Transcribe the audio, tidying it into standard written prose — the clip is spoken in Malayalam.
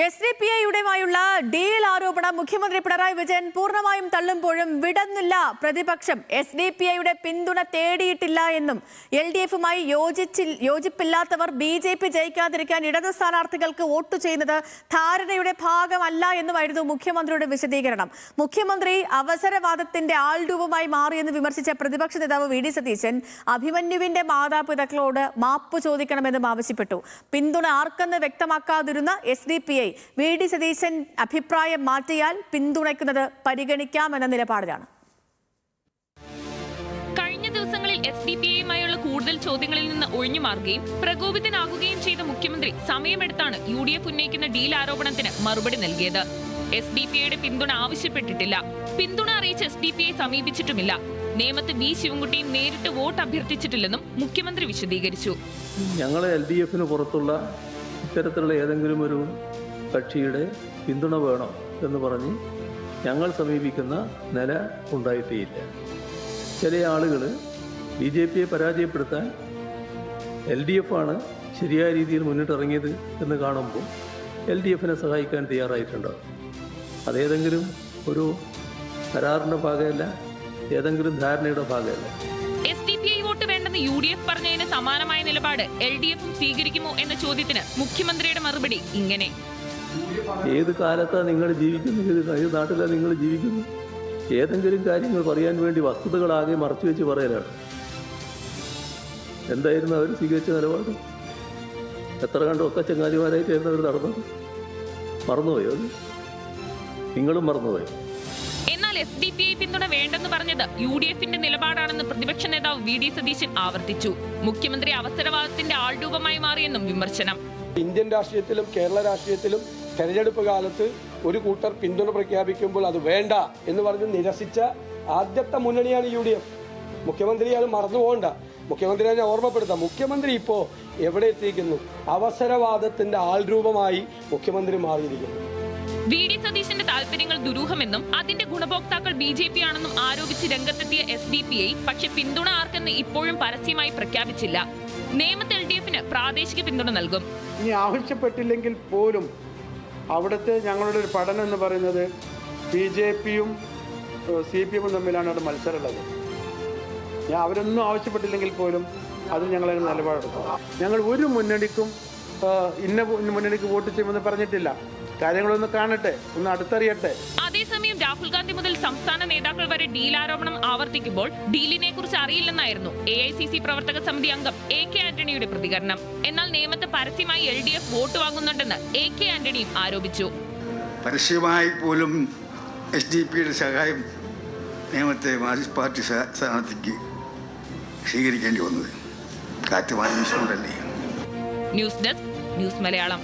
SDPIയുടെയുമായുള്ള ഡീൽ ആരോപണം മുഖ്യമന്ത്രി പിണറായി വിജയൻ പൂർണ്ണമായും തള്ളുമ്പോഴും വിടുന്നില്ല പ്രതിപക്ഷം. SDPIയുടെ പിന്തുണ തേടിയിട്ടില്ല എന്നും LDFുമായി യോജിപ്പില്ലാത്തവർ BJP ജയിക്കാതിരിക്കാൻ ഇടതു സ്ഥാനാർത്ഥികൾക്ക് വോട്ട് ചെയ്യുന്നത് ധാരണയുടെ ഭാഗമല്ല എന്നുമായിരുന്നു മുഖ്യമന്ത്രിയുടെ വിശദീകരണം. മുഖ്യമന്ത്രി അവസരവാദത്തിന്റെ ആൾരൂപമായി മാറിയെന്ന് വിമർശിച്ച പ്രതിപക്ഷ നേതാവ് VD സതീശൻ അഭിമന്യുവിന്റെ മാതാപിതാക്കളോട് മാപ്പ് ചോദിക്കണമെന്നും ആവശ്യപ്പെട്ടു. പിന്തുണ ആർക്കെന്ന് വ്യക്തമാക്കാതിരുന്ന SDPI VD സതീശൻ അഭിപ്രായം മാറ്റിയാൽ പിന്തുണയ്ക്കുന്നത് പരിഗണിക്കാമെന്ന നിലപാടിലാണ്. കഴിഞ്ഞ ദിവസങ്ങളിൽ SDPIയുമായുള്ള കൂടുതൽ ചോദ്യങ്ങളിൽ നിന്ന് ഒഴിഞ്ഞു മാറുകയും പ്രകോപിതനാകുകയും ചെയ്ത മുഖ്യമന്ത്രി സമയമെടുത്താണ് UDF ഉന്നയിക്കുന്ന ഡീൽ ആരോപണത്തിന് മറുപടി നൽകിയത്. SDPIയുടെ പിന്തുണ ആവശ്യപ്പെട്ടിട്ടില്ല, പിന്തുണ അറിയിച്ച് SDPI സമീപിച്ചിട്ടുമില്ല. നേമത്ത് V ശിവൻകുട്ടിയും നേരിട്ട് വോട്ട് അഭ്യർത്ഥിച്ചിട്ടില്ലെന്നും മുഖ്യമന്ത്രി വിശദീകരിച്ചു. ഞങ്ങളെ LDFന് പുറത്തുള്ള ഇത്തരത്തിലുള്ള ഏതെങ്കിലും ഒരു കക്ഷിയുടെ പിന്തുണ വേണം എന്ന് പറഞ്ഞ് ഞങ്ങൾ സമീപിക്കുന്ന നില ഉണ്ടായിട്ടേയില്ല. ചില ആളുകൾ BJPയെ പരാജയപ്പെടുത്താൻ LDF ആണ് ശരിയായ രീതിയിൽ മുന്നിട്ടിറങ്ങിയത് എന്ന് കാണുമ്പോൾ LDFനെ സഹായിക്കാൻ തയ്യാറായിട്ടുണ്ടാവും. അതേതെങ്കിലും ഒരു കരാറിൻ്റെ ഭാഗമല്ല, ഏതെങ്കിലും ധാരണയുടെ ഭാഗമല്ല. SDPI വോട്ട് വേണ്ടെന്ന് UDF പറഞ്ഞതിന് സമാനമായ നിലപാട് LDFും സ്വീകരിക്കുമോ എന്ന ചോദ്യത്തിന് മുഖ്യമന്ത്രിയുടെ മറുപടി ഇങ്ങനെ: ഏത് കാലത്താണ് നിങ്ങൾ ജീവിക്കുന്നത്? ഏത് നാട്ടിലാണ് നിങ്ങൾ ജീവിക്കുന്നത്? ഏതെങ്കിലും കാര്യങ്ങൾ പറയാൻ വേണ്ടി വസ്തുതകളാകെ മറച്ചു വെച്ച് പറയലാണ്. എന്തായിരുന്നു അവർ സ്വീകരിച്ച നിലപാട്? എത്ര കണ്ടോ ഒക്കെ ചങ്ങാതിമാരായിട്ടായിരുന്നു അവർ നടന്നത്. മറന്നുപോയോ? അത് നിങ്ങളും മറന്നുപോയോ? എന്നാൽ SDPI പിന്തുണ വേണ്ടെന്ന് പറഞ്ഞത് UDFന്റെ നിലപാടാണെന്ന് പ്രതിപക്ഷ നേതാവ് VD സതീശൻ ആവർത്തിച്ചു. മുഖ്യമന്ത്രി അവസരവാദത്തിന്റെ ആൾരൂപമായി മാറിയെന്നും വിമർശനം. ഇന്ത്യൻ രാഷ്ട്രീയത്തിലും കേരള രാഷ്ട്രീയത്തിലും തെരഞ്ഞെടുപ്പ് കാലത്ത് ഒരു കൂട്ടർ പിന്തുണ പ്രഖ്യാപിക്കുമ്പോൾ അത് വേണ്ട എന്ന് പറഞ്ഞ് നിരസിച്ച ആദ്യത്തെ മുന്നണിയാണ് UDF. മുഖ്യമന്ത്രി അത് മറന്നു പോകണ്ട. മുഖ്യമന്ത്രി അതിനെ ഓർമ്മപ്പെടുത്താം. മുഖ്യമന്ത്രി ഇപ്പോൾ എവിടെ എത്തിയിരിക്കുന്നു? അവസരവാദത്തിന്റെ ആൾരൂപമായി മുഖ്യമന്ത്രി മാറിയിരിക്കുന്നു. VD സതീശന്റെ താല്പര്യങ്ങൾ ദുരൂഹമെന്നും അതിന്റെ ഗുണഭോക്താക്കൾ BJP ആണെന്നും ആരോപിച്ച് രംഗത്തെത്തിയ SDPI പക്ഷെ പിന്തുണ ആർക്കെന്ന് ഇപ്പോഴും പരസ്യമായി പ്രഖ്യാപിച്ചില്ല. നേമത്ത് LDFന് പ്രാദേശിക പിന്തുണ നൽകും. ഇനി ആവശ്യപ്പെട്ടില്ലെങ്കിൽ പോലും അവിടുത്തെ ഞങ്ങളുടെ ഒരു പഠനം എന്ന് പറയുന്നത് BJPയും CPM തമ്മിലാണ് അവിടെ മത്സരമുള്ളത്. അവരൊന്നും ആവശ്യപ്പെട്ടില്ലെങ്കിൽ പോലും അതിൽ ഞങ്ങൾ നിലപാടെടുക്കും. ഞങ്ങൾ ഒരു മുന്നണിക്കും ഇന്ന മുന്നണിക്ക് വോട്ട് ചെയ്യുമെന്ന് പറഞ്ഞിട്ടില്ല. കാര്യങ്ങളൊന്ന് കാണട്ടെ, ഒന്ന് അടുത്തറിയട്ടെ. അതേസമയം രാഹുൽ ഗാന്ധി മുതൽ സംസ്ഥാന നേതാക്കൾ വരെ ഡീൽ ആരോപണം ആവർത്തിക്കുമ്പോൾ ഡീലിനെ കുറിച്ച് അറിയില്ലെന്നായിരുന്നു AICC പ്രവർത്തക സമിതി അംഗം AK ആന്റണിയുടെ പ്രതികരണം. എന്നാൽ നേമത്ത് പരസ്യമായി LDF വോട്ട് വാങ്ങുന്നുണ്ടെന്ന് AK ആന്റണിയും ആരോപിച്ചു. പരസ്യമായി പോലും SDPയുടെ സഹായം നേമത്തെ മാർക്സിസ്റ്റ് പാർട്ടി സ്ഥാനാർത്ഥിക്ക് സ്വീകരിക്കേണ്ടി വന്നത് കാറ്റ് വാങ്ങിച്ചുകൊണ്ടല്ലേ. News desk, news Malayalam.